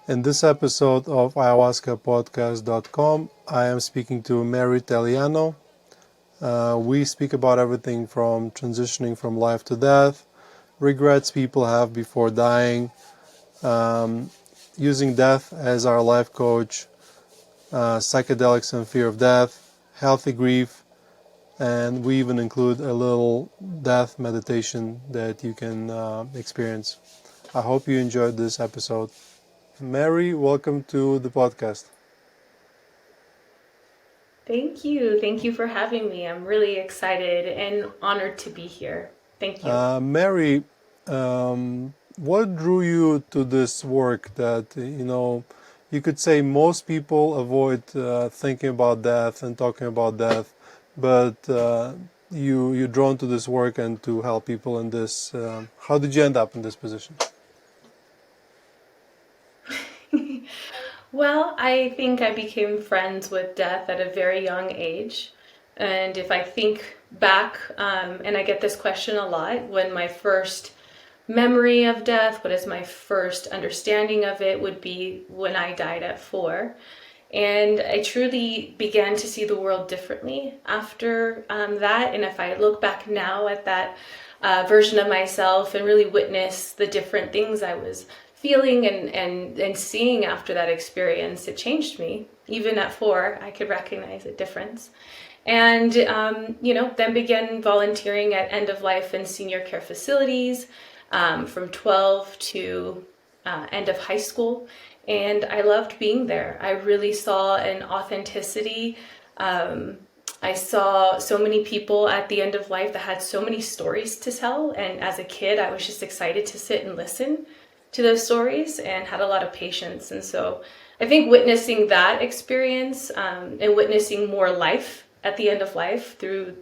In this episode of ayahuascapodcast.com, I am speaking to Mary Telliano. We speak about everything from transitioning from life to death, regrets people have before dying, um, using death as our life coach, psychedelics and fear of death, healthy grief, and we even include a little death meditation that you can experience. I hope you enjoyed this episode. Mary, welcome to the podcast. Thank you. Thank you for having me. I'm really excited and honored to be here. Thank you. Mary, what drew you to this work that, you could say most people avoid thinking about death and talking about death, but you're drawn to this work and to help people in this. How did you end up in this position? Well, I think I became friends with death at a very young age. And if I think back, and I get this question a lot, when my first memory of death, what is my first understanding of it, would be when I died at 4. And I truly began to see the world differently after that. And if I look back now at that version of myself and really witness the different things I was feeling and seeing after that experience, it changed me. Even at 4, I could recognize a difference. And, then began volunteering at end of life and senior care facilities from 12 to end of high school. And I loved being there. I really saw an authenticity. I saw so many people at the end of life that had so many stories to tell. And as a kid, I was just excited to sit and listen to those stories and had a lot of patience. And so I think witnessing that experience and witnessing more life at the end of life through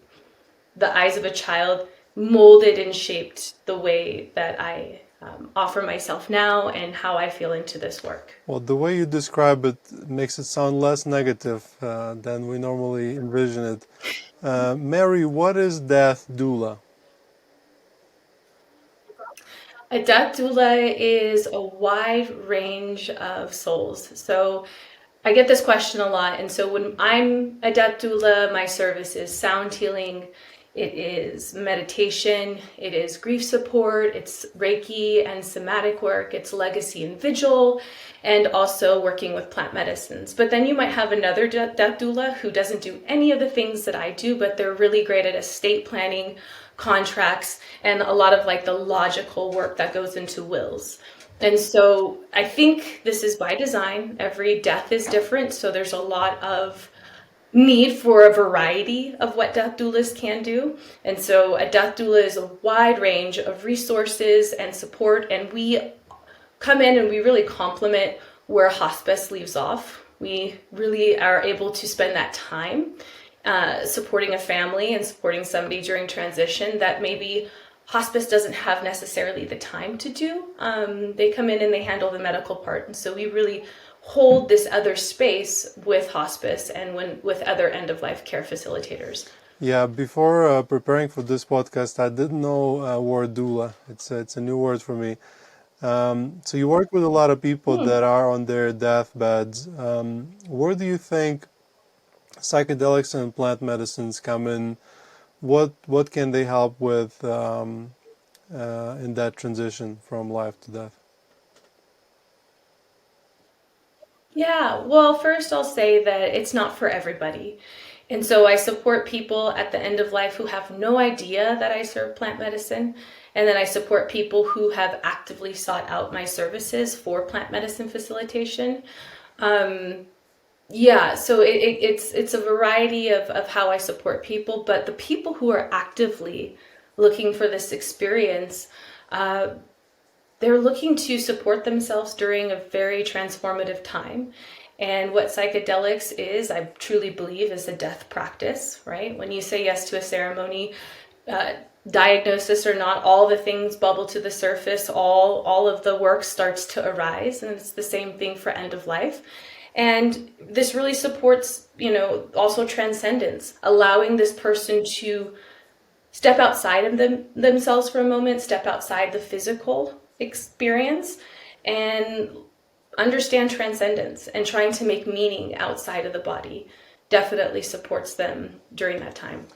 the eyes of a child molded and shaped the way that I offer myself now and how I feel into this work. Well, the way you describe it makes it sound less negative than we normally envision it. Mary, what is death doula? A death doula is a wide range of souls. So I get this question a lot. And so when I'm a death doula, my service is sound healing, it is meditation, it is grief support, it's Reiki and somatic work, it's legacy and vigil, and also working with plant medicines. But then you might have another death doula who doesn't do any of the things that I do, but they're really great at estate planning, contracts, and a lot of like the logical work that goes into wills. And so I think this is by design. Every death is different. So there's a lot of need for a variety of what death doulas can do. And so a death doula is a wide range of resources and support. And we come in and we really complement where hospice leaves off. We really are able to spend that time supporting a family and supporting somebody during transition that maybe hospice doesn't have necessarily the time to do. They come in and they handle the medical part. And so we really hold this other space with hospice and with other end-of-life care facilitators. Yeah, before preparing for this podcast, I didn't know word doula. It's a new word for me. So you work with a lot of people that are on their deathbeds. Where do you think psychedelics and plant medicines come in? What can they help with in that transition from life to death? Yeah, well, first I'll say that it's not for everybody. And so I support people at the end of life who have no idea that I serve plant medicine. And then I support people who have actively sought out my services for plant medicine facilitation. Um, yeah, so it's a variety of how I support people, but the people who are actively looking for this experience, uh, they're looking to support themselves during a very transformative time. And what psychedelics is, I truly believe, is a death practice, right? When you say yes to a ceremony, uh, diagnosis or not, all the things bubble to the surface, all of the work starts to arise, and it's the same thing for end of life. And this really supports, also transcendence, allowing this person to step outside of themselves for a moment, step outside the physical experience, and understand transcendence and trying to make meaning outside of the body definitely supports them during that time.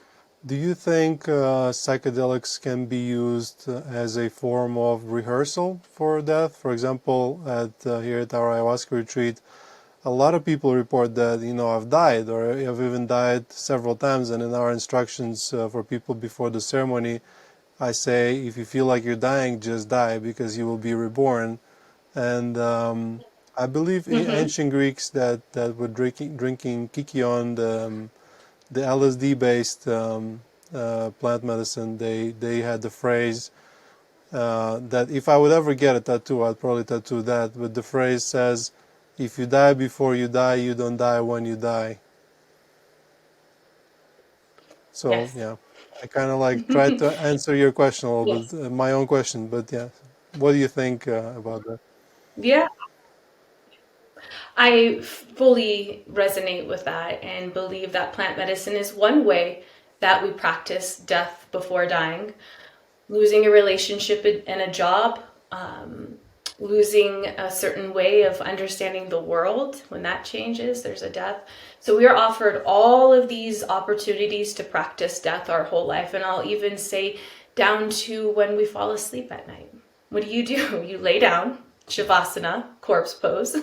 Do you think psychedelics can be used as a form of rehearsal for death? For example, here at our ayahuasca retreat, a lot of people report that, I've died, or I've even died several times. And in our instructions for people before the ceremony, I say, if you feel like you're dying, just die, because you will be reborn. And I believe Mm-hmm. ancient Greeks that were drinking kikion, the LSD-based plant medicine, they had the phrase that if I would ever get a tattoo, I'd probably tattoo that. But the phrase says, "If you die before you die, you don't die when you die." So Yes. yeah, I kind of like tried to answer your question a little Yes. bit, my own question. But yeah, what do you think about that? Yeah, I fully resonate with that and believe that plant medicine is one way that we practice death before dying. Losing a relationship and a job, losing a certain way of understanding the world, when that changes, there's a death. So we are offered all of these opportunities to practice death our whole life. And I'll even say down to when we fall asleep at night. What do? You lay down, Shavasana, corpse pose,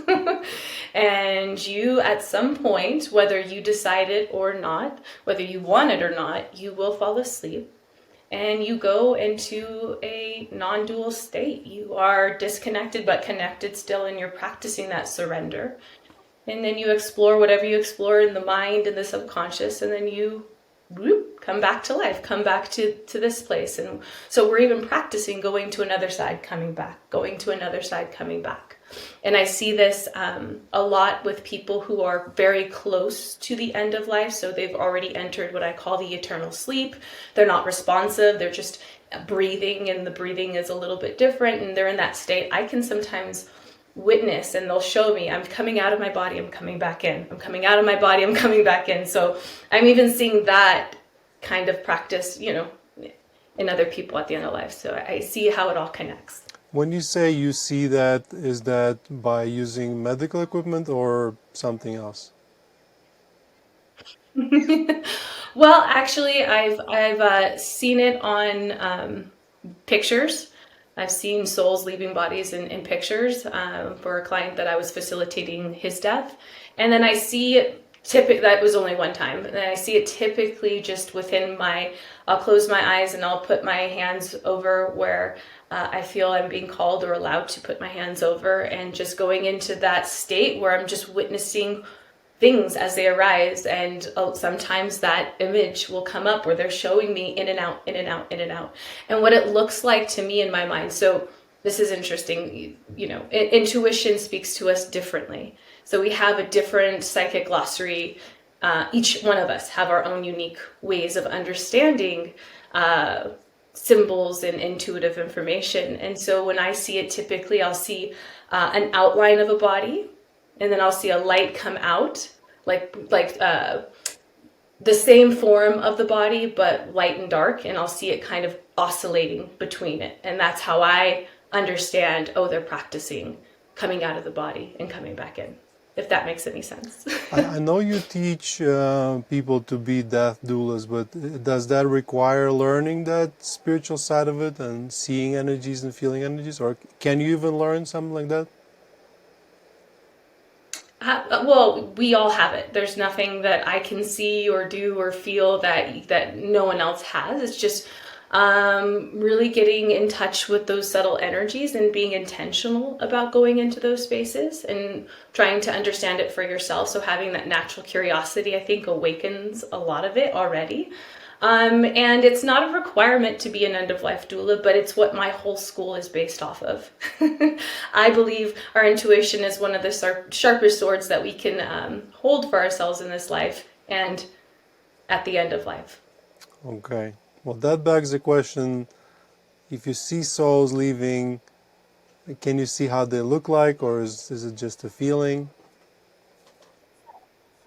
and you, at some point, whether you decide it or not, whether you want it or not, you will fall asleep and you go into a non-dual state. You are disconnected but connected still, and you're practicing that surrender. And then you explore whatever you explore in the mind and the subconscious, and then you whoop, come back to life, come back to this place. And so we're even practicing going to another side, coming back, going to another side, coming back. And I see this a lot with people who are very close to the end of life. So they've already entered what I call the eternal sleep. They're not responsive. They're just breathing, and the breathing is a little bit different. And they're in that state. I can sometimes witness, and they'll show me, I'm coming out of my body, I'm coming back in. I'm coming out of my body, I'm coming back in. So I'm even seeing that kind of practice, in other people at the end of life. So I see how it all connects. When you say you see that, is that by using medical equipment or something else? Well, actually, I've seen it on pictures. I've seen souls leaving bodies in pictures for a client that I was facilitating his death, and then I see it. That was only one time, and I see it typically just within my. I'll close my eyes and I'll put my hands over where I feel I'm being called or allowed to put my hands over, and just going into that state where I'm just witnessing things as they arise. And sometimes that image will come up where they're showing me in and out, in and out, in and out, and what it looks like to me in my mind. So this is interesting. Intuition speaks to us differently. So we have a different psychic glossary. Each one of us have our own unique ways of understanding symbols and intuitive information. And so when I see it, typically I'll see an outline of a body, and then I'll see a light come out, like the same form of the body, but light and dark, and I'll see it kind of oscillating between it. And that's how I understand, oh, they're practicing coming out of the body and coming back in, if that makes any sense. I know you teach people to be death doulas, but does that require learning that spiritual side of it and seeing energies and feeling energies, or can you even learn something like that? Well, we all have it. There's nothing that I can see or do or feel that no one else has. It's just really getting in touch with those subtle energies and being intentional about going into those spaces and trying to understand it for yourself. So having that natural curiosity, I think, awakens a lot of it already. And it's not a requirement to be an end-of-life doula, but it's what my whole school is based off of. I believe our intuition is one of the sharpest swords that we can hold for ourselves in this life and at the end of life. Okay. Well, that begs the question, if you see souls leaving, can you see how they look like, or is it just a feeling?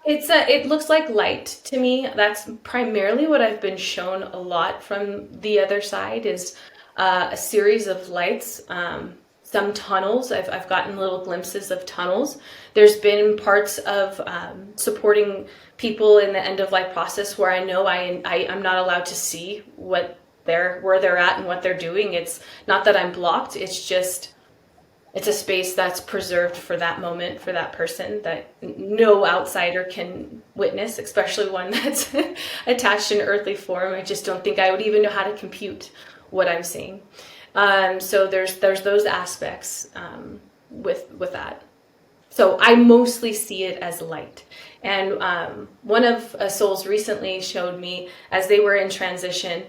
It looks like light to me. That's primarily what I've been shown a lot from the other side is a series of lights. some tunnels. I've gotten little glimpses of tunnels. There's been parts of supporting people in the end of life process where I know I'm not allowed to see where they're at and what they're doing. It's not that I'm blocked. It's just it's a space that's preserved for that moment, for that person, that no outsider can witness, especially one that's attached in earthly form. I just don't think I would even know how to compute what I'm seeing. So there's those aspects with that. So I mostly see it as light. And one of souls recently showed me, as they were in transition,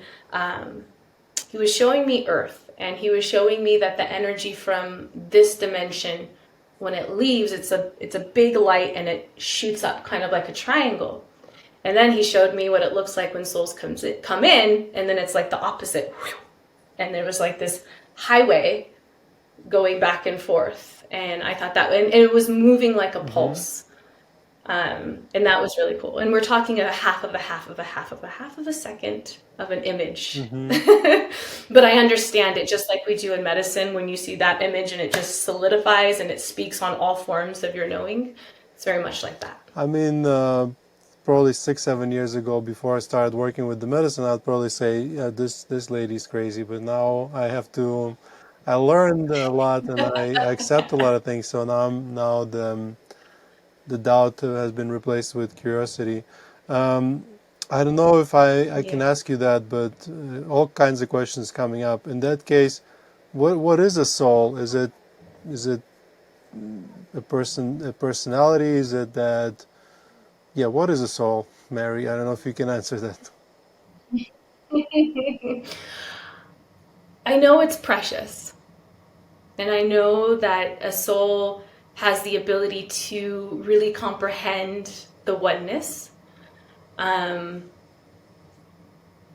he was showing me Earth. And he was showing me that the energy from this dimension, when it leaves, it's a big light and it shoots up kind of like a triangle. And then he showed me what it looks like when souls come in, and then it's like the opposite. And there was like this highway going back and forth. And I thought and it was moving like a pulse. And that was really cool. And we're talking a half of a second of an image. But I understand it just like we do in medicine. When you see that image and it just solidifies and it speaks on all forms of your knowing, it's very much like that. I mean, probably 6-7 years ago, before I started working with the medicine, I'd probably say, yeah, this lady's crazy. But now I learned a lot and I accept a lot of things. So now the doubt has been replaced with curiosity. I don't know if I can ask you that, but all kinds of questions coming up. In that case, what is a soul? Is it a personality? Is it that? Yeah, what is a soul, Mary? I don't know if you can answer that. I know it's precious. And I know that a soul has the ability to really comprehend the oneness. And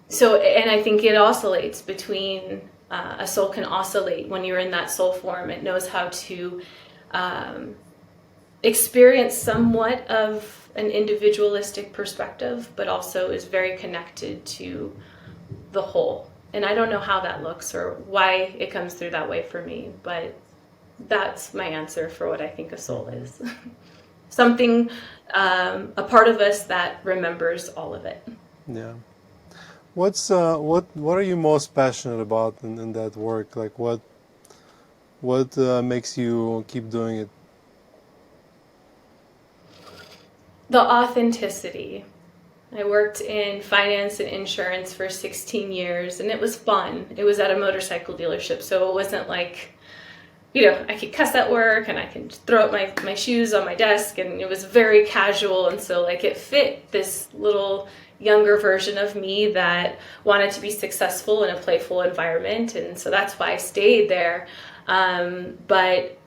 I think it oscillates between, a soul can oscillate when you're in that soul form. It knows how to experience somewhat of an individualistic perspective, but also is very connected to the whole. And I don't know how that looks or why it comes through that way for me, but that's my answer for what I think a soul is. Something, a part of us that remembers all of it. Yeah. What are you most passionate about in that work? Like what makes you keep doing it? The authenticity. I worked in finance and insurance for 16 years, and it was fun. It was at a motorcycle dealership, so it wasn't like, I could cuss at work and I can throw up my shoes on my desk, and it was very casual. And so like it fit this little younger version of me that wanted to be successful in a playful environment. And so that's why I stayed there. But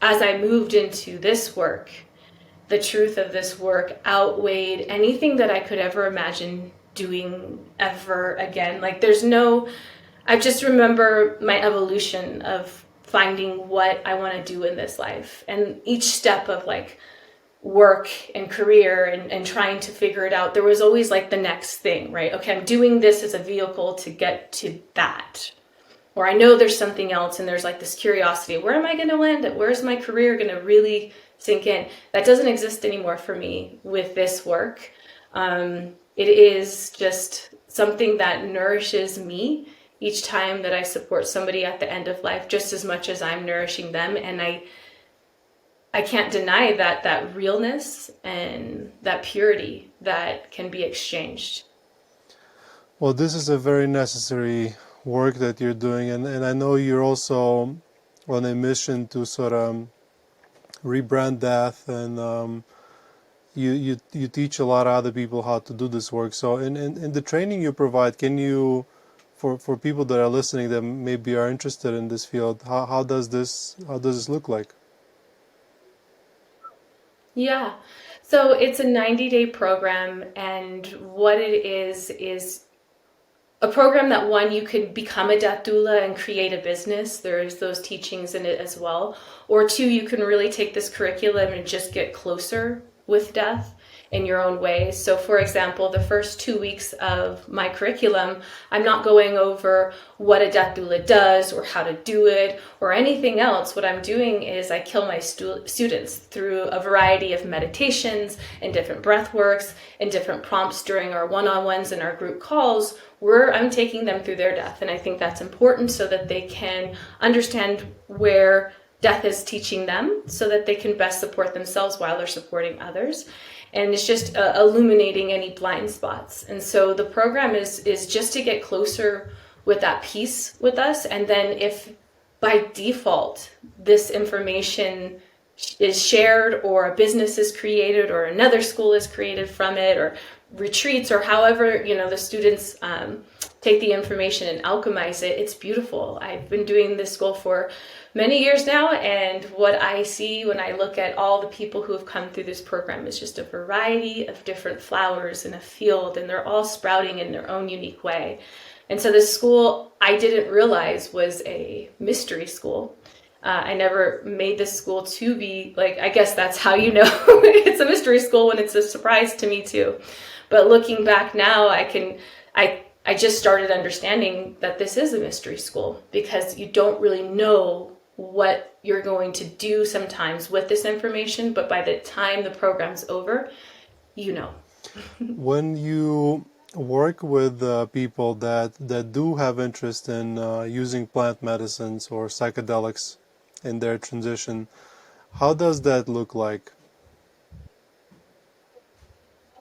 as I moved into this work, the truth of this work outweighed anything that I could ever imagine doing ever again. Like I just remember my evolution of finding what I want to do in this life. And each step of like work and career and trying to figure it out, there was always like the next thing, right? Okay, I'm doing this as a vehicle to get to that. Or I know there's something else, and there's like this curiosity. Where am I going to land? Where's my career going to really sink in? That doesn't exist anymore for me with this work. It is just something that nourishes me each time that I support somebody at the end of life, just as much as I'm nourishing them. And I can't deny that realness and that purity that can be exchanged. Well, this is a very necessary work that you're doing, and I know you're also on a mission to sort of rebrand death, and you teach a lot of other people how to do this work. So in the training you provide, can you, for people that are listening that maybe are interested in this field, how does this look like? Yeah. So it's a 90-day program, and what it is a program that, one, you could become a death doula and create a business. There's those teachings in it as well. Or two, you can really take this curriculum and just get closer with death in your own ways. So for example, the first 2 weeks of my curriculum, I'm not going over what a death doula does or how to do it or anything else. What I'm doing is I kill my students through a variety of meditations and different breath works and different prompts during our one-on-ones and our group calls, where I'm taking them through their death. And I think that's important so that they can understand where death is teaching them so that they can best support themselves while they're supporting others. And it's just illuminating any blind spots. And so the program is just to get closer with that piece with us. And then if by default this information is shared or a business is created or another school is created from it or retreats or however, the students take the information and alchemize it, it's beautiful. I've been doing this school for many years now, and what I see when I look at all the people who have come through this program is just a variety of different flowers in a field, and they're all sprouting in their own unique way. And so this school, I didn't realize was a mystery school. I never made this school to be like, I guess that's how it's a mystery school when it's a surprise to me too. But looking back now, I just started understanding that this is a mystery school because you don't really know what you're going to do sometimes with this information, but by the time the program's over, When you work with people that do have interest in using plant medicines or psychedelics in their transition, how does that look like?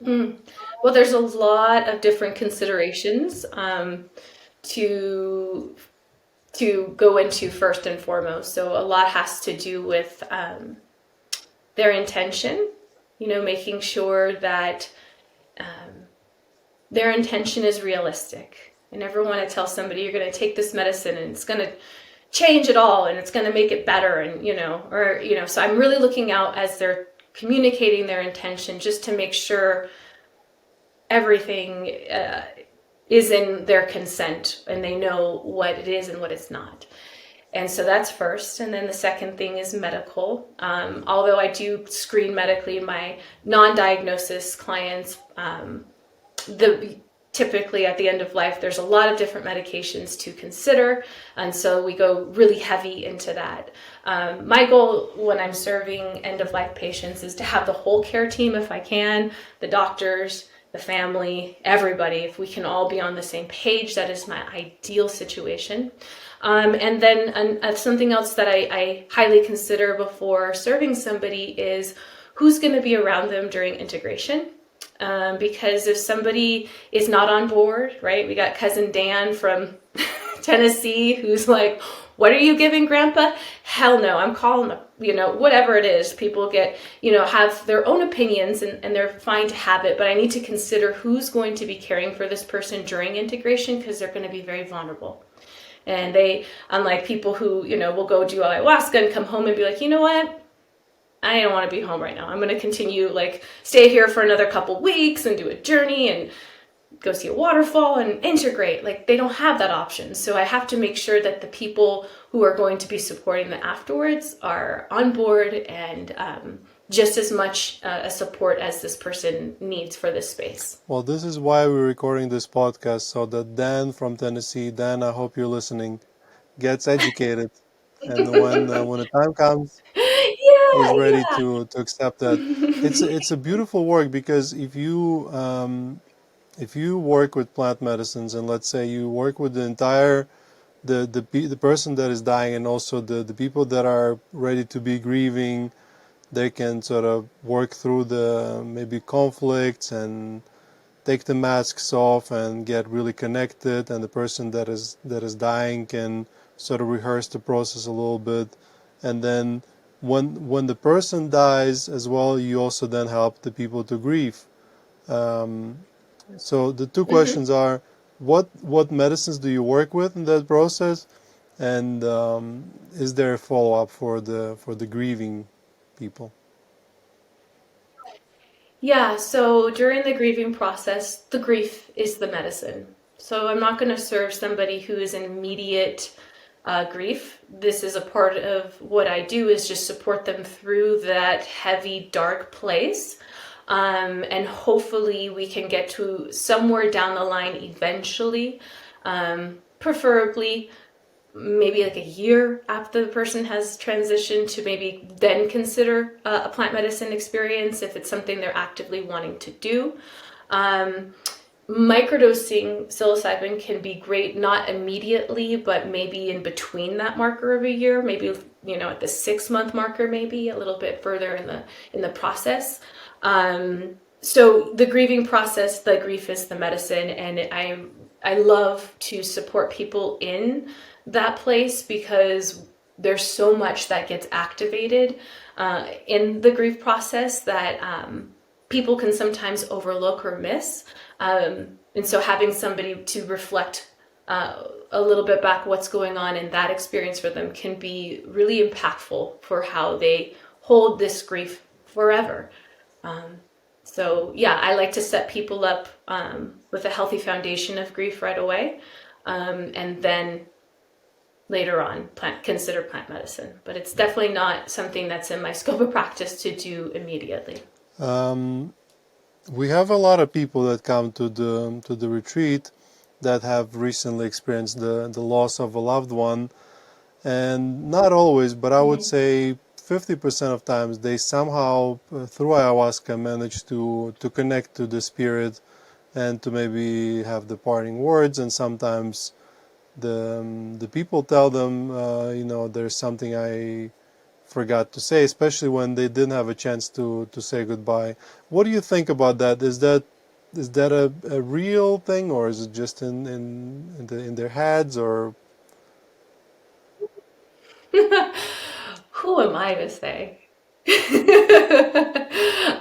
Well, there's a lot of different considerations to go into first and foremost. So a lot has to do with their intention, making sure that their intention is realistic. I never want to tell somebody you're going to take this medicine and it's going to change it all and it's going to make it better, and so I'm really looking out as they're communicating their intention just to make sure everything is in their consent and they know what it is and what it's not. And so that's first. And then the second thing is medical. Although I do screen medically my non-diagnosis clients, typically at the end of life, there's a lot of different medications to consider. And so we go really heavy into that. My goal when I'm serving end-of-life patients is to have the whole care team, if I can, the doctors, the family, everybody, if we can all be on the same page, that is my ideal situation. And then something else that I highly consider before serving somebody is who's going to be around them during integration. Because if somebody is not on board, right, we got cousin Dan from Tennessee who's like, what are you giving grandpa? Hell no, I'm calling them, whatever it is. People get, have their own opinions and they're fine to have it, but I need to consider who's going to be caring for this person during integration because they're going to be very vulnerable. And they, unlike people who, will go do ayahuasca and come home and be like, you know what? I don't want to be home right now. I'm going to continue, stay here for another couple weeks and do a journey and go see a waterfall and integrate. They don't have that option. So I have to make sure that the people who are going to be supporting them afterwards are on board and just as much a support as this person needs for this space. Well, this is why we're recording this podcast, so that Dan from Tennessee, Dan, I hope you're listening, gets educated. And when the time comes, he's ready to accept that. It's a beautiful work because if you work with plant medicines and let's say you work with the entire the person that is dying and also the people that are ready to be grieving, they can sort of work through the maybe conflicts and take the masks off and get really connected, and the person that is dying can sort of rehearse the process a little bit, and then when the person dies as well, you also then help the people to grieve. So the two questions are, what medicines do you work with in that process, and is there a follow-up for the grieving people? Yeah, so during the grieving process, the grief is the medicine. So I'm not going to serve somebody who is in immediate grief. This is a part of what I do is just support them through that heavy, dark place. And hopefully we can get to somewhere down the line eventually, preferably maybe like a year after the person has transitioned, to maybe then consider a plant medicine experience if it's something they're actively wanting to do. Microdosing psilocybin can be great, not immediately, but maybe in between that marker of a year, maybe, at the 6-month marker, maybe a little bit further in the process. So the grieving process, the grief is the medicine, and I love to support people in that place, because there's so much that gets activated in the grief process that people can sometimes overlook or miss. And so having somebody to reflect a little bit back what's going on in that experience for them can be really impactful for how they hold this grief forever. So yeah, I like to set people up with a healthy foundation of grief right away, and then later on consider plant medicine. But it's definitely not something that's in my scope of practice to do immediately. We have a lot of people that come to the retreat that have recently experienced the loss of a loved one, and not always, but I would say 50% of times they somehow through ayahuasca manage to connect to the spirit and to maybe have the parting words. And sometimes the people tell them, there's something I forgot to say, especially when they didn't have a chance to say goodbye. What do you think about that? Is that a real thing, or is it just in their heads? Or Who am I to say?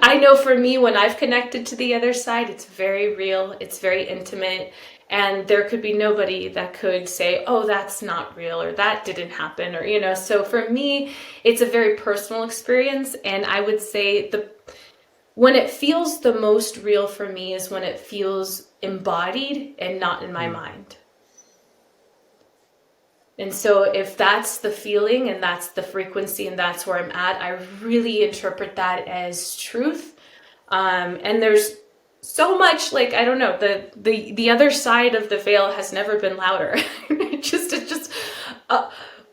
I know for me, when I've connected to the other side, it's very real, it's very intimate, and there could be nobody that could say, oh, that's not real, or that didn't happen, or, so for me, it's a very personal experience. And I would say when it feels the most real for me is when it feels embodied and not in my mind. And so if that's the feeling and that's the frequency and that's where I'm at, I really interpret that as truth. And there's so much, I don't know, the other side of the veil has never been louder. It's just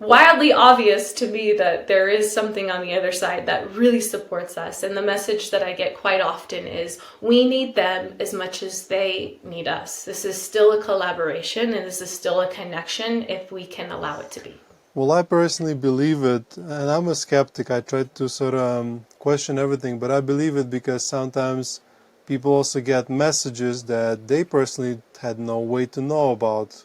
wildly obvious to me that there is something on the other side that really supports us. And the message that I get quite often is we need them as much as they need us. This is still a collaboration, and this is still a connection if we can allow it to be. Well, I personally believe it, and I'm a skeptic. I try to sort of question everything, but I believe it because sometimes people also get messages that they personally had no way to know about,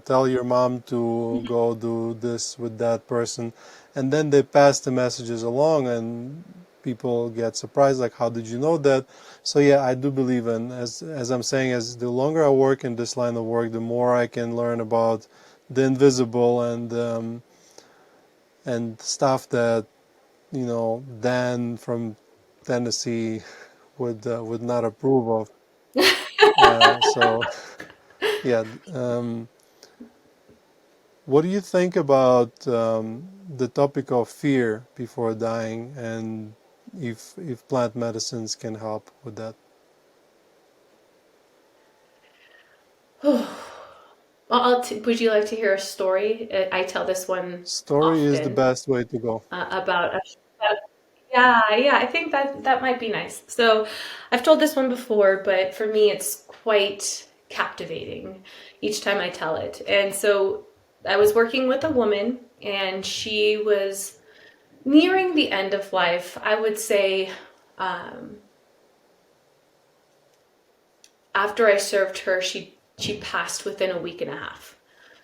tell your mom to go do this with that person, and then they pass the messages along, and people get surprised, like, how did you know that? So yeah, I do believe in, as I'm saying, as the longer I work in this line of work, the more I can learn about the invisible and stuff that Dan from Tennessee would not approve of. So yeah, what do you think about the topic of fear before dying, and if plant medicines can help with that? Would you like to hear a story? I tell this one Story is the often best way to go. about yeah, I think that might be nice. So I've told this one before, but for me it's quite captivating each time I tell it. And so I was working with a woman, and she was nearing the end of life. I would say after I served her, she passed within a week and a half.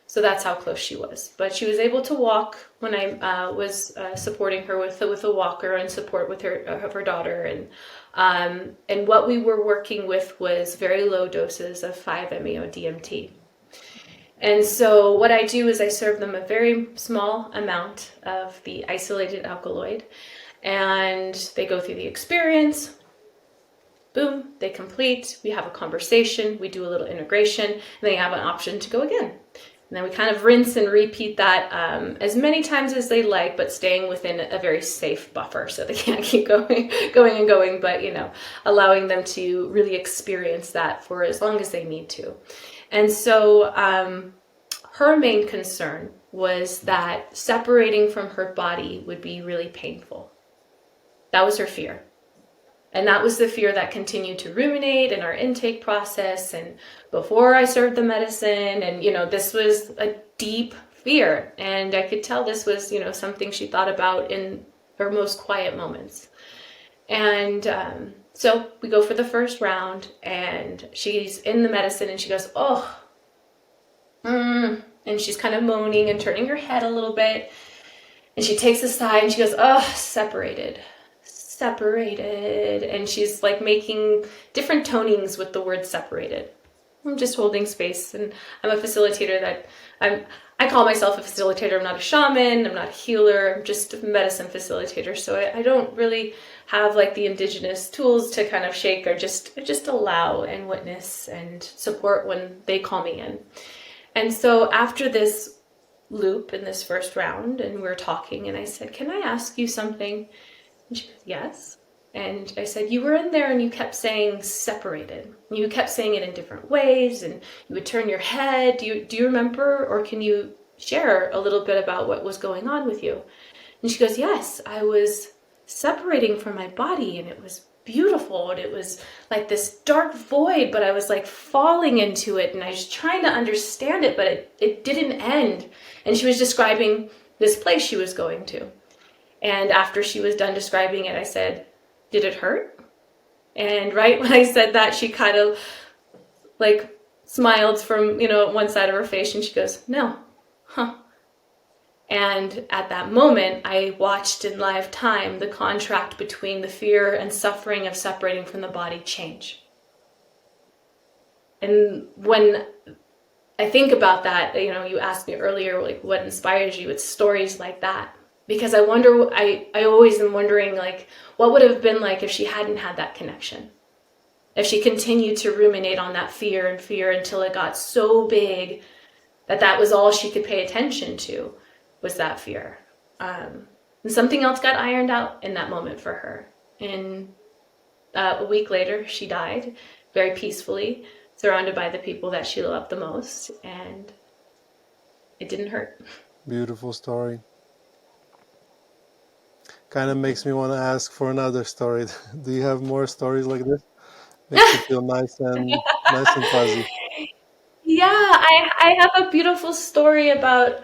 So that's how close she was. But she was able to walk when I was supporting her with a walker and support with her daughter. And what we were working with was very low doses of 5-MeO DMT. And so what I do is I serve them a very small amount of the isolated alkaloid, and they go through the experience. Boom, they complete, we have a conversation, we do a little integration, and they have an option to go again. And then we kind of rinse and repeat that as many times as they like, but staying within a very safe buffer so they can't keep going, but, allowing them to really experience that for as long as they need to. And so her main concern was that separating from her body would be really painful. That was her fear. And that was the fear that continued to ruminate in our intake process and before I served the medicine. And, this was a deep fear. And I could tell this was, something she thought about in her most quiet moments. And so we go for the first round and she's in the medicine and she goes, oh, and she's kind of moaning and turning her head a little bit. And she takes a sigh and she goes, oh, separated. And she's like making different tonings with the word separated. I'm just holding space, and I'm a facilitator that I call myself a facilitator. I'm not a shaman, I'm not a healer, I'm just a medicine facilitator. So I don't really have like the indigenous tools to kind of shake or just allow and witness and support when they call me in. And so after this loop in this first round, and we're talking, and I said, can I ask you something? And she goes, yes. And I said, you were in there and you kept saying separated. You kept saying it in different ways and you would turn your head. Do you remember, or can you share a little bit about what was going on with you? And she goes, yes, I was separating from my body and it was beautiful. And it was like this dark void, but I was like falling into it and I was trying to understand it, but it didn't end. And she was describing this place she was going to. And after she was done describing it, I said, did it hurt? And right when I said that, she kind of like smiled from, one side of her face and she goes, no, huh. And at that moment, I watched in live time the contract between the fear and suffering of separating from the body change. And when I think about that, you asked me earlier, like what inspires you? It's stories like that. Because I wonder, I always am wondering, like, what would have been like if she hadn't had that connection? If she continued to ruminate on that fear until it got so big that was all she could pay attention to, was that fear. And something else got ironed out in that moment for her. And a week later, she died very peacefully, surrounded by the people that she loved the most. And it didn't hurt. Beautiful story. Kind of makes me want to ask for another story. Do you have more stories like this? Makes it feel nice and fuzzy. Yeah, I have a beautiful story about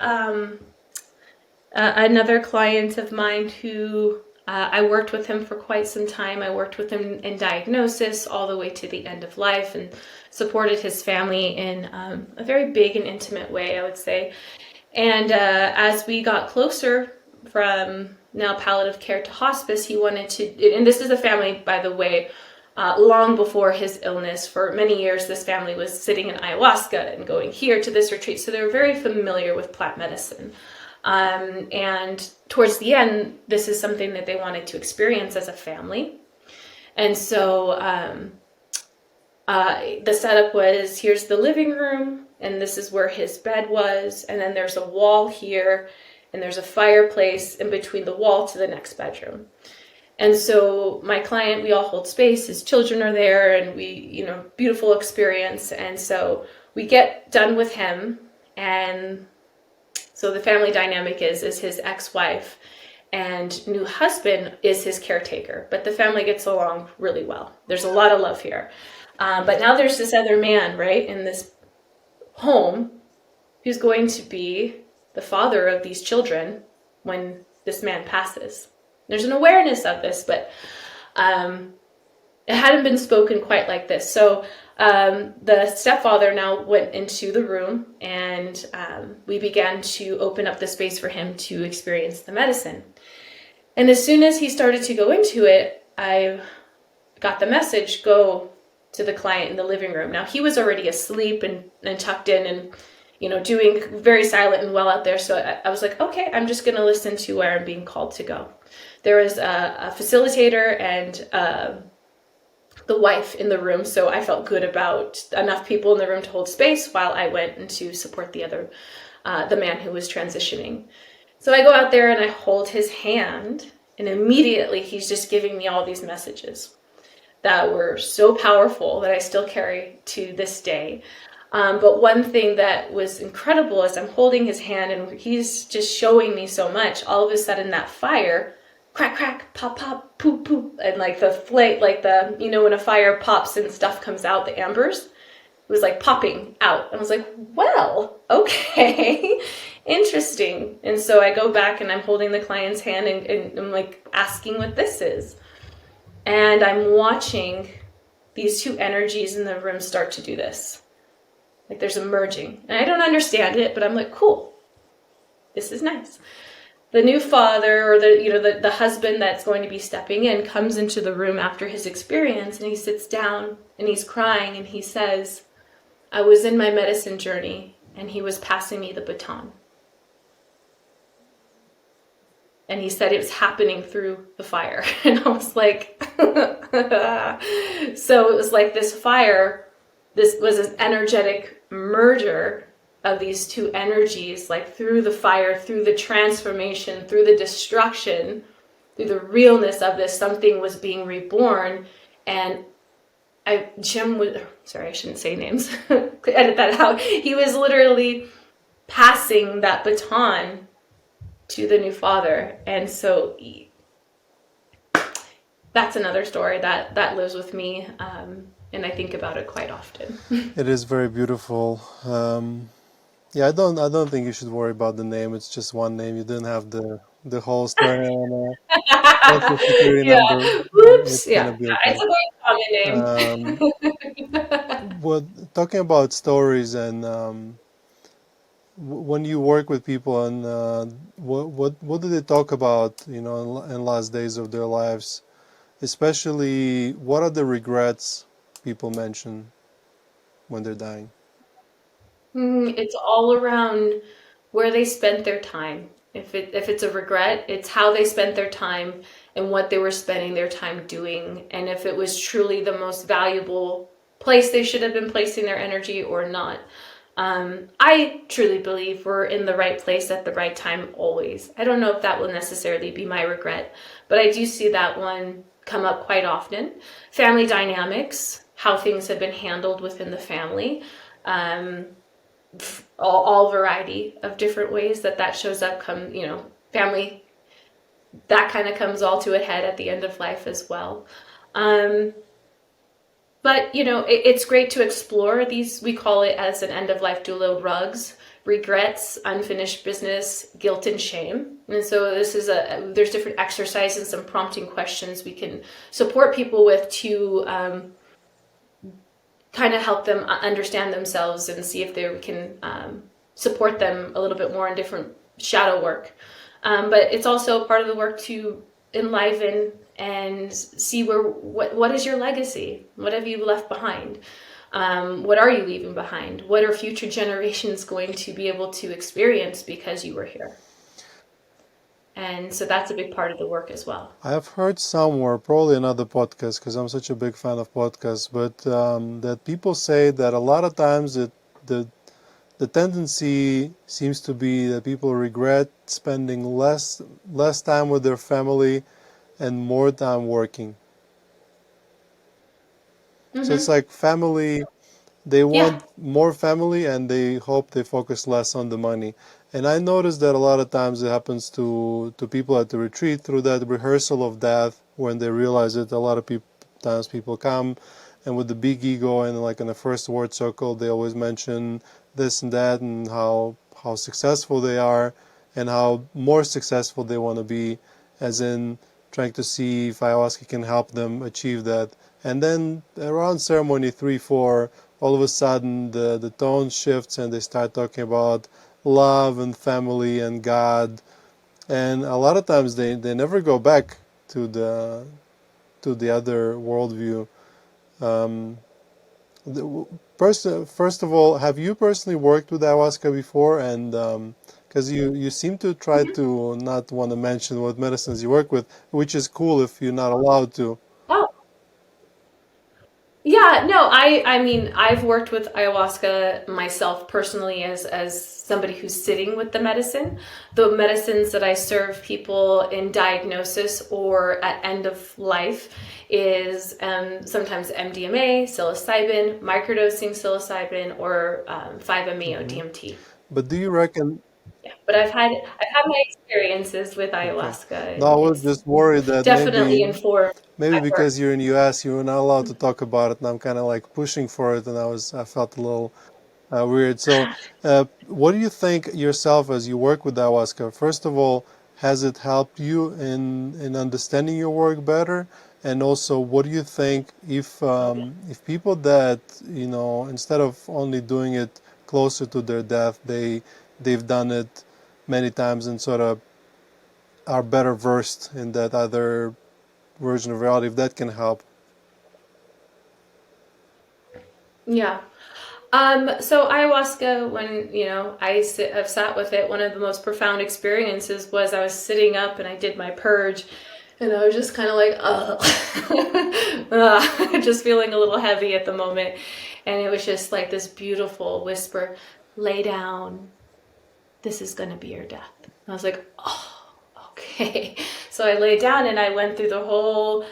another client of mine who I worked with him for quite some time. I worked with him in diagnosis all the way to the end of life and supported his family in a very big and intimate way, I would say. And as we got closer from now palliative care to hospice, he wanted to, and this is a family, by the way, long before his illness. For many years, this family was sitting in ayahuasca and going here to this retreat. So they were very familiar with plant medicine. And towards the end, this is something that they wanted to experience as a family. And so the setup was, here's the living room, and this is where his bed was. And then there's a wall here, and there's a fireplace in between the wall to the next bedroom. And so my client, we all hold space, his children are there, and we, beautiful experience. And so we get done with him, and so the family dynamic is his ex-wife and new husband is his caretaker, but the family gets along really well. There's a lot of love here. But now there's this other man, right, in this home who's going to be the father of these children when this man passes. There's an awareness of this, but it hadn't been spoken quite like this. So the stepfather now went into the room, and we began to open up the space for him to experience the medicine. And as soon as he started to go into it, I got the message, go to the client in the living room. Now, he was already asleep and tucked in and doing very silent and well out there. So I was like, okay, I'm just going to listen to where I'm being called to go. There was a facilitator and the wife in the room, so I felt good about enough people in the room to hold space while I went and to support the man who was transitioning. So I go out there and I hold his hand, and immediately he's just giving me all these messages that were so powerful that I still carry to this day. But one thing that was incredible is I'm holding his hand and he's just showing me so much. All of a sudden, that fire, crack, crack, pop, pop, poop, poop, and like the flame, like when a fire pops and stuff comes out, the embers, it was like popping out. I was like, well, okay, interesting. And so I go back and I'm holding the client's hand and I'm like asking what this is. And I'm watching these two energies in the room start to do this. Like there's a merging. And I don't understand it, but I'm like, cool. This is nice. The new father or the husband that's going to be stepping in comes into the room after his experience and he sits down and he's crying and he says, I was in my medicine journey and he was passing me the baton. And he said it was happening through the fire. And I was like, so it was like this fire, this was an energetic merger of these two energies, like through the fire, through the transformation, through the destruction, through the realness of this, something was being reborn. And Jim was, sorry, I shouldn't say names, edit that out. He was literally passing that baton to the new father. And so that's another story that lives with me. And I think about it quite often. It is very beautiful. Yeah, I don't think you should worry about the name. It's just one name. You didn't have the whole story on a social security Yeah. number. Whoops. It's gonna Yeah. be It's okay. a very common What talking about stories and when you work with people and what do they talk about, in last days of their lives? Especially, what are the regrets people mention when they're dying? name. It's all around where they spent their time. If it's a regret, it's how they spent their time and what they were spending their time doing, and if it was truly the most valuable place they should have been placing their energy or not. I truly believe we're in the right place at the right time always. I don't know if that will necessarily be my regret, but I do see that one come up quite often. Family dynamics, how things have been handled within the family. Um, all variety of different ways that shows up, family, that kind of comes all to a head at the end of life as well. um, but it's great to explore these, we call it as an end of life doula, rugs, regrets, unfinished business, guilt, and shame. And so this is there's different exercises and some prompting questions we can support people with to kind of help them understand themselves and see if they can support them a little bit more in different shadow work. But it's also part of the work to enliven and see what is your legacy? What have you left behind? What are you leaving behind? What are future generations going to be able to experience because you were here? And so that's a big part of the work as well. I have heard somewhere, probably another podcast, because I'm such a big fan of podcasts, but that people say that a lot of times the the tendency seems to be that people regret spending less time with their family and more time working. So it's Mm-hmm. like family, they Yeah. want more family and they hope they focus less on the money. And I noticed that a lot of times it happens to people at the retreat through that rehearsal of death when they realize it. A lot of people times people come and with the big ego and like in the first word circle they always mention this and that and how successful they are and how more successful they want to be, as in trying to see if ayahuasca can help them achieve that. And then around ceremony 3, 4, all of a sudden the tone shifts and they start talking about love and family and God. And a lot of times they never go back to the other worldview. Um, first of all, have you personally worked with ayahuasca before? And because you seem to try Mm-hmm. to not want to mention what medicines you work with, which is cool if you're not allowed to. Oh, I mean, I've worked with ayahuasca myself personally as somebody who's sitting with the medicine. The medicines that I serve people in diagnosis or at end of life is sometimes MDMA, psilocybin, microdosing psilocybin, or 5-MeO Hmm. DMT. But do you reckon? Yeah, but I've had my experiences with Okay. ayahuasca, No, I and was it's just worried that definitely maybe informed maybe my work. because you're in US, you're not allowed to talk about it, and I'm kind of like pushing for it, and I felt a little weird. So, what do you think yourself as you work with ayahuasca? First of all, has it helped you in understanding your work better? And also, what do you think if people that instead of only doing it closer to their death, they've done it many times and sort of are better versed in that other version of reality, if that can help? Yeah. So ayahuasca, when I've sat with it, one of the most profound experiences was I was sitting up and I did my purge, and I was just kind of like, just feeling a little heavy at the moment, and it was just like this beautiful whisper, lay down, this is gonna be your death. And I was like, oh, okay. So I lay down and I went through the whole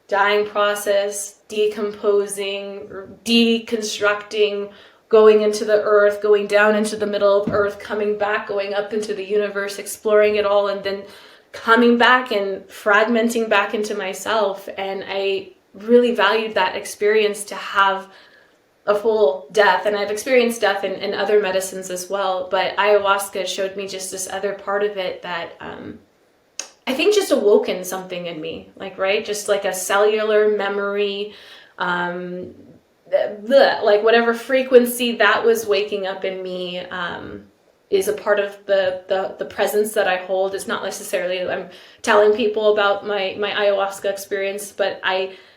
dying process, decomposing, deconstructing, going into the earth, going down into the middle of earth, coming back, going up into the universe, exploring it all, and then coming back and fragmenting back into myself. And I really valued that experience to have a full death. And I've experienced death in other medicines as well, but ayahuasca showed me just this other part of it that I think just awoken something in me, like, right? Just like a cellular memory, like whatever frequency that was waking up in me is a part of the presence that I hold. It's not necessarily I'm telling people about my ayahuasca experience, but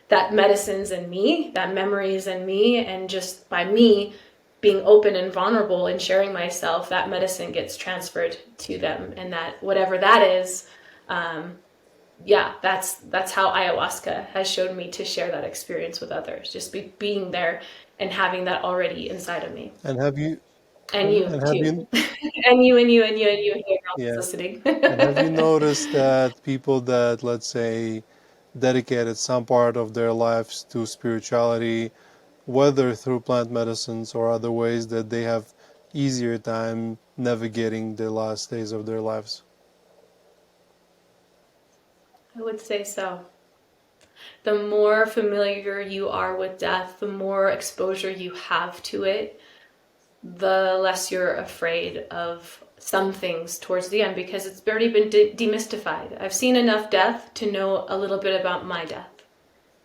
that medicine's in me, that memory is in me, and just by me being open and vulnerable and sharing myself, that medicine gets transferred to them, and that whatever that is, yeah, that's how ayahuasca has shown me to share that experience with others. Just being there and having that already inside of me, And have you and you and have too, you and you and you and you and you and you're all yeah. listening. And have you noticed that people that, let's say, dedicated some part of their lives to spirituality, whether through plant medicines or other ways, that they have easier time navigating the last days of their lives? I would say so. The more familiar you are with death, the more exposure you have to it, the less you're afraid of some things towards the end, because it's already been demystified. I've seen enough death to know a little bit about my death.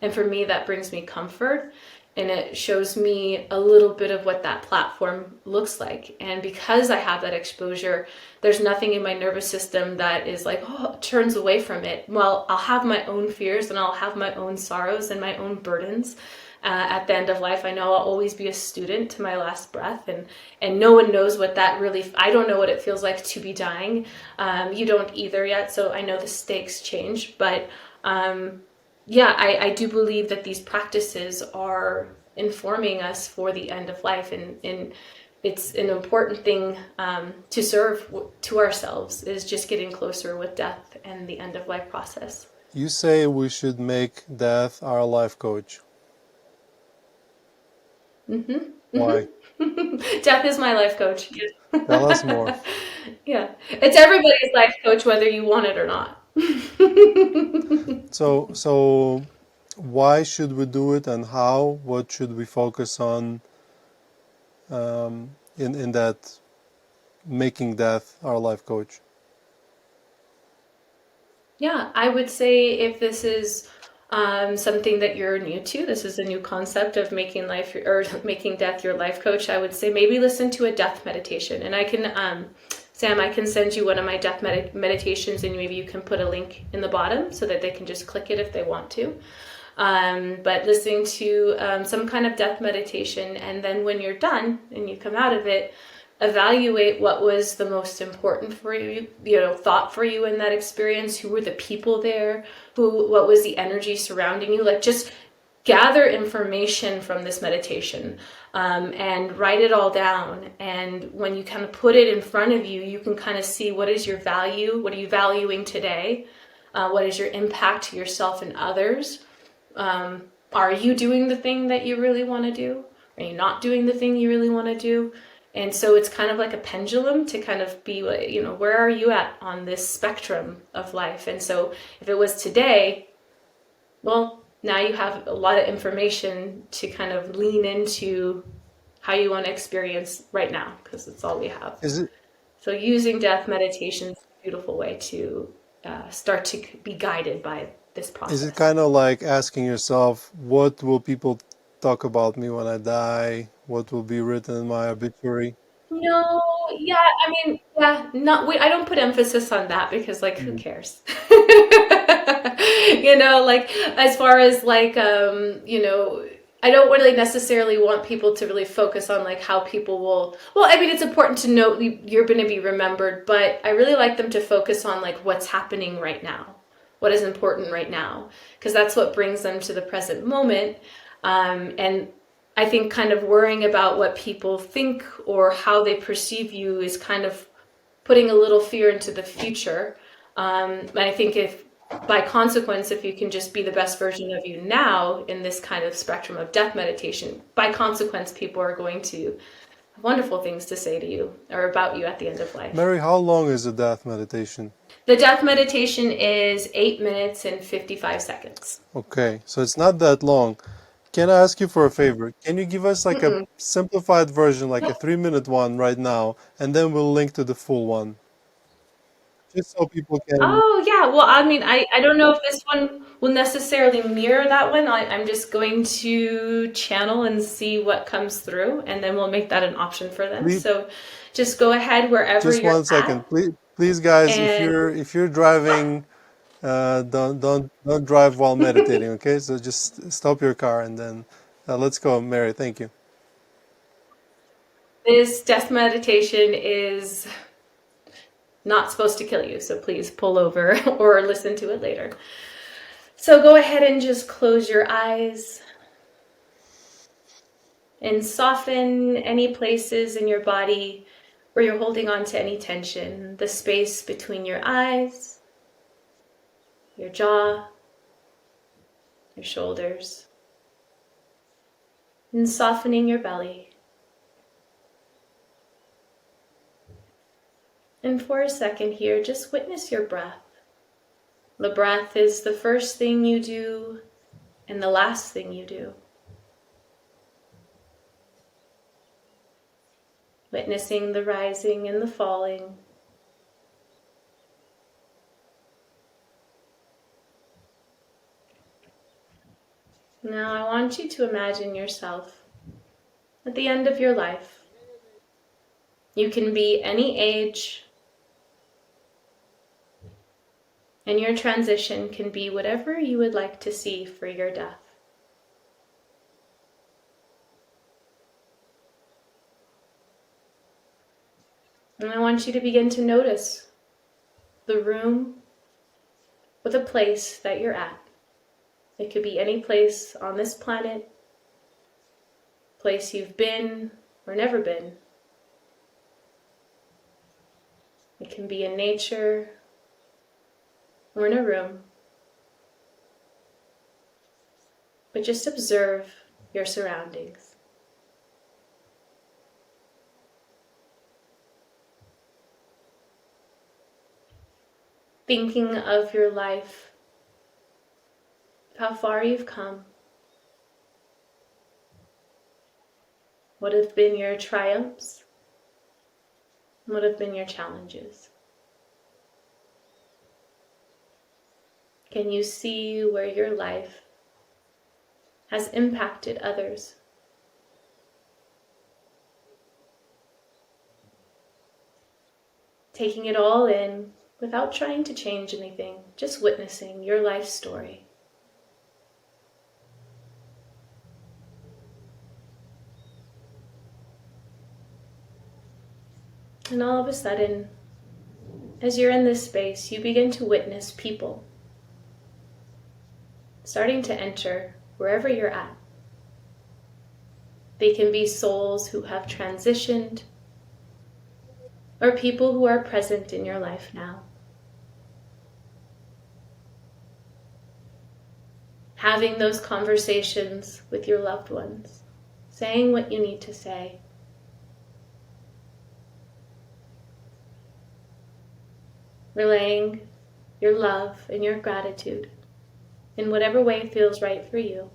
And for me, that brings me comfort, and it shows me a little bit of what that platform looks like. And because I have that exposure, there's nothing in my nervous system that is like, oh, turns away from it. Well, I'll have my own fears and I'll have my own sorrows and my own burdens. At the end of life, I know I'll always be a student to my last breath, and no one knows what that really. I don't know what it feels like to be dying. You don't either yet, so I know the stakes change, but. Yeah, I do believe that these practices are informing us for the end of life, and it's an important thing to serve to ourselves, is just getting closer with death and the end of life process. You say we should make death our life coach. Why? Death is my life coach. Tell us more. Yeah. Yeah, it's everybody's life coach, whether you want it or not. So why should we do it, and how? What should we focus on in that making death our life coach? Yeah, I would say if this is something that you're new to, this is a new concept of making life or making death your life coach, I would say maybe listen to a death meditation. And I can, Sam, I can send you one of my death meditations, and maybe you can put a link in the bottom so that they can just click it if they want to. But listening to some kind of death meditation, and then when you're done and you come out of it, evaluate what was the most important for you, thought for you in that experience. Who were the people there? What was the energy surrounding you? Like, just gather information from this meditation, and write it all down. And when you kind of put it in front of you, you can kind of see what is your value, what are you valuing today, what is your impact to yourself and others. Are you doing the thing that you really want to do? Are you not doing the thing you really want to do? And so it's kind of like a pendulum to kind of be, where are you at on this spectrum of life? And so if it was today, well, now you have a lot of information to kind of lean into how you want to experience right now, because it's all we have. Is it So using death meditation is a beautiful way to start to be guided by this is it process. kind of like asking yourself, what will people talk about me when I die? What will be written in my obituary? No, yeah, I mean, yeah, not I don't put emphasis on that because like who Mm. cares? Like as far as like I don't really necessarily want people to really focus on like how people will, well, I mean it's important to note you're going to be remembered, but I really like them to focus on like what's happening right now. What is important right now, because that's what brings them to the present moment. And I think kind of worrying about what people think or how they perceive you is kind of putting a little fear into the future. And I think if by consequence, if you can just be the best version of you now in this kind of spectrum of death meditation, by consequence, people are going to have wonderful things to say to you or about you at the end of life. Mary, how long is a death meditation? The death meditation is 8 minutes and 55 seconds. Okay, so it's not that long. Can I ask you for a favor? Can you give us like a Mm-mm. simplified version, like a 3 minute one right now, and then we'll link to the full one, just so people can. Oh, yeah. Well, I mean, I don't know if this one will necessarily mirror that one. I'm just going to channel and see what comes through, and then we'll make that an option for them. Please, So just go ahead wherever just you're one at. second, please, guys. If And you're driving, don't drive while meditating. Okay, so just stop your car and then let's go, Mary. Thank you. this death meditation is not supposed to kill you, so please pull over or listen to it later. So go ahead and just close your eyes and soften any places in your body where you're holding on to any tension, the space between your eyes, your jaw, your shoulders, and softening your belly. And for a second here, just witness your breath. The breath is the first thing you do and the last thing you do. Witnessing the rising and the falling. Now I want you to imagine yourself at the end of your life. You can be any age, and your transition can be whatever you would like to see for your death. And I want you to begin to notice the room or the place that you're at. It could be any place on this planet, place you've been or never been. It can be in nature or in a room. But just observe your surroundings. Thinking of your life, how far you've come. What have been your triumphs? What have been your challenges? Can you see where your life has impacted others? Taking it all in without trying to change anything, just witnessing your life story. And all of a sudden, as you're in this space, you begin to witness people starting to enter wherever you're at. They can be souls who have transitioned or people who are present in your life now. Having those conversations with your loved ones, saying what you need to say. Relaying your love and your gratitude in whatever way feels right for you.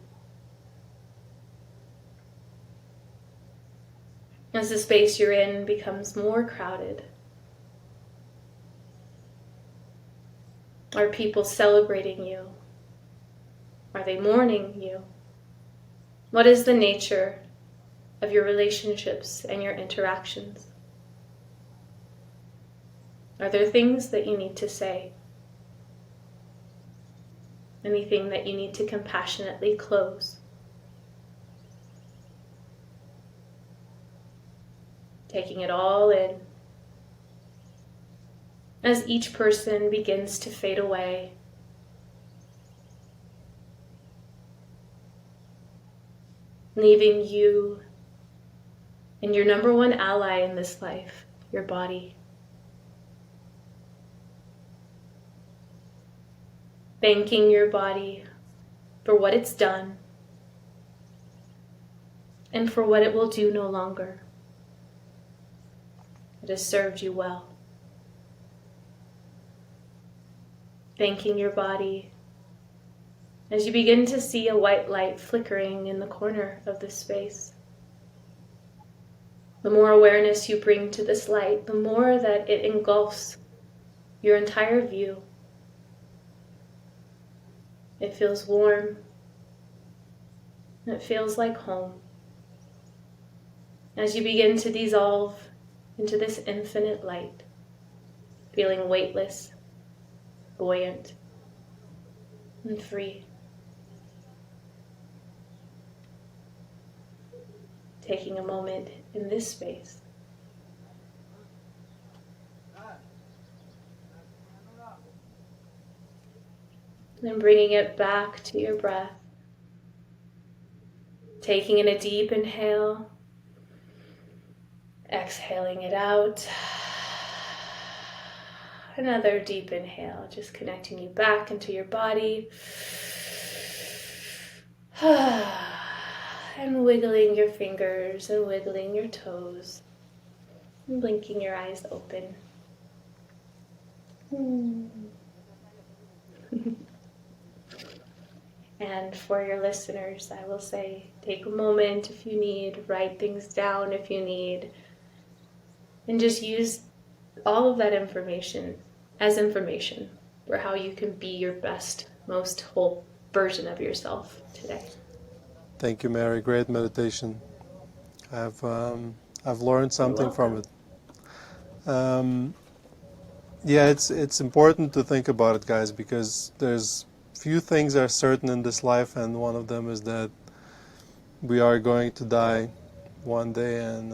As the space you're in becomes more crowded, are people celebrating you? Are they mourning you? What is the nature of your relationships and your interactions? Are there things that you need to say? Anything that you need to compassionately close? Taking it all in as each person begins to fade away. Leaving you and your number one ally in this life, your body. Thanking your body for what it's done and for what it will do no longer. It has served you well. Thanking your body as you begin to see a white light flickering in the corner of this space. The more awareness you bring to this light, the more that it engulfs your entire view. It feels warm. It feels like home. As you begin to dissolve into this infinite light, feeling weightless, buoyant, and free. Taking a moment in this space. And bringing it back to your breath. Taking in a deep inhale, exhaling it out. Another deep inhale, just connecting you back into your body. And wiggling your fingers and wiggling your toes. And blinking your eyes open. And for your listeners, I will say, take a moment if you need, write things down if you need, and just use all of that information as information for how you can be your best, most whole version of yourself today. Thank you, Mary. Great meditation. I've learned something from it. Yeah, it's important to think about it, guys, because there's few things are certain in this life, and one of them is that we are going to die one day, and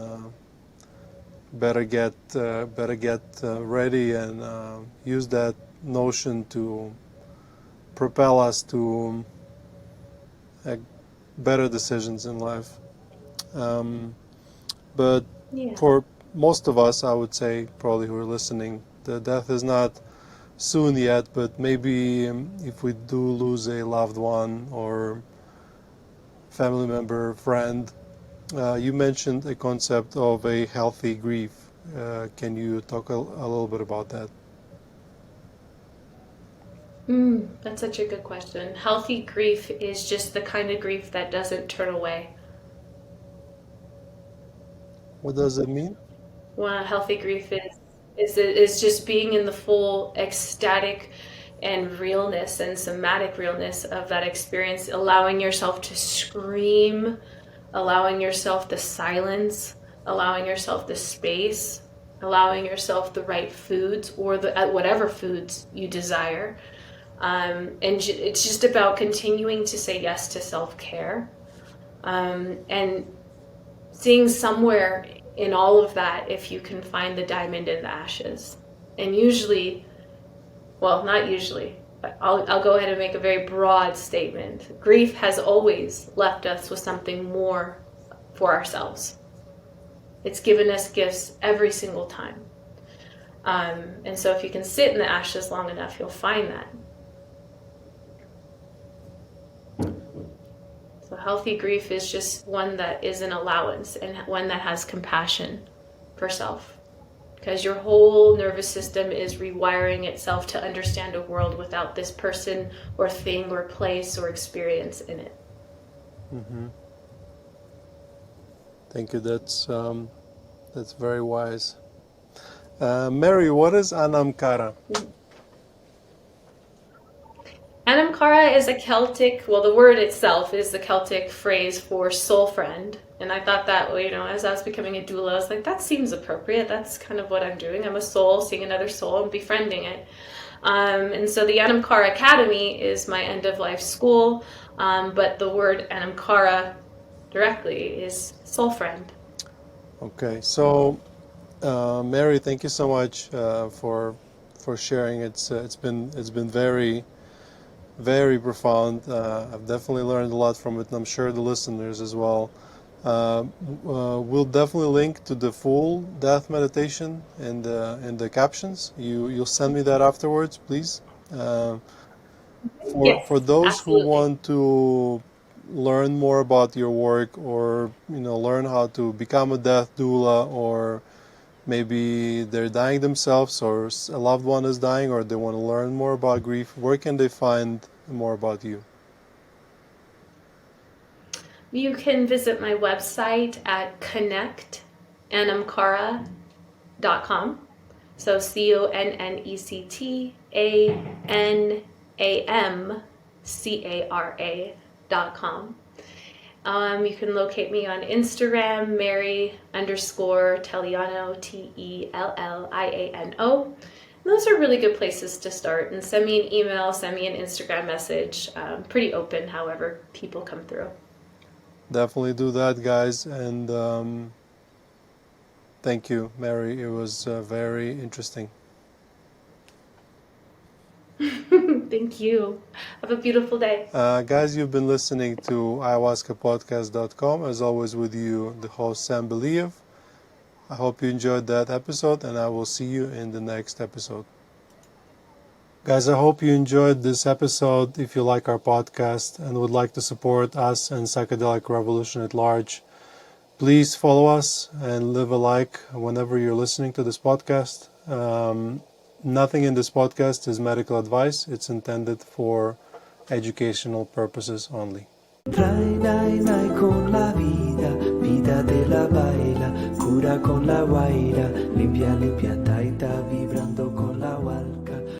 better get ready and use that notion to propel us to better decisions in life. But for most of us, I would say, probably who are listening, the death is not soon yet, but maybe if we do lose a loved one or family member, friend, you mentioned a concept of a healthy grief. Can you talk a little bit about that? That's such a good question. Healthy grief is just the kind of grief that doesn't turn away. What does it mean? Well, healthy grief is just being in the full ecstatic and realness and somatic realness of that experience, allowing yourself to scream, allowing yourself the silence, allowing yourself the space, allowing yourself the right foods or the whatever foods you desire. And it's just about continuing to say yes to self-care, and seeing somewhere in all of that if you can find the diamond in the ashes. And usually, well, not usually, I'll go ahead and make a very broad statement. Grief has always left us with something more for ourselves. It's given us gifts every single time. And so if you can sit in the ashes long enough, you'll find that. So healthy grief is just one that is an allowance and one that has compassion for self. Because your whole nervous system is rewiring itself to understand a world without this person or thing or place or experience in it. Mm-hmm. Thank you. That's very wise. Mary, what is Anamkara? Anamkara is a Celtic, well, the word itself is the Celtic phrase for soul friend. And I thought that, as I was becoming a doula, I was like, that seems appropriate. That's kind of what I'm doing. I'm a soul seeing another soul and befriending it. And so the Anamkara Academy is my end-of-life school, but the word Anamkara directly is soul friend. Okay, so Mary, thank you so much for sharing. It's been very, very profound. I've definitely learned a lot from it, and I'm sure the listeners as well. We'll definitely link to the full death meditation in the captions. You'll send me that afterwards, please. For those who Absolutely. want to learn more about your work, or learn how to become a death doula, or maybe they're dying themselves, or a loved one is dying, or they want to learn more about grief, where can they find more about you? You can visit my website at connectanamkara.com. So ConnectanamCara.com. You can locate me on Instagram, Mary_Telliano, Telliano. Those are really good places to start. And send me an email, send me an Instagram message. Pretty open, however people come through. Definitely do that, guys. And thank you, Mary. It was very interesting. Thank you. Have a beautiful day. Guys, you've been listening to ayahuascapodcast.com. As always, with you, the host, Sam Believ. I hope you enjoyed that episode, and I will see you in the next episode. Guys, I hope you enjoyed this episode. If you like our podcast and would like to support us and Psychedelic Revolution at large, please follow us and leave a like whenever you're listening to this podcast. Nothing in this podcast is medical advice. It's intended for educational purposes only. Trae con la vida, vida de la baila, cura con la guaira, limpia, limpia, taita, vibrando con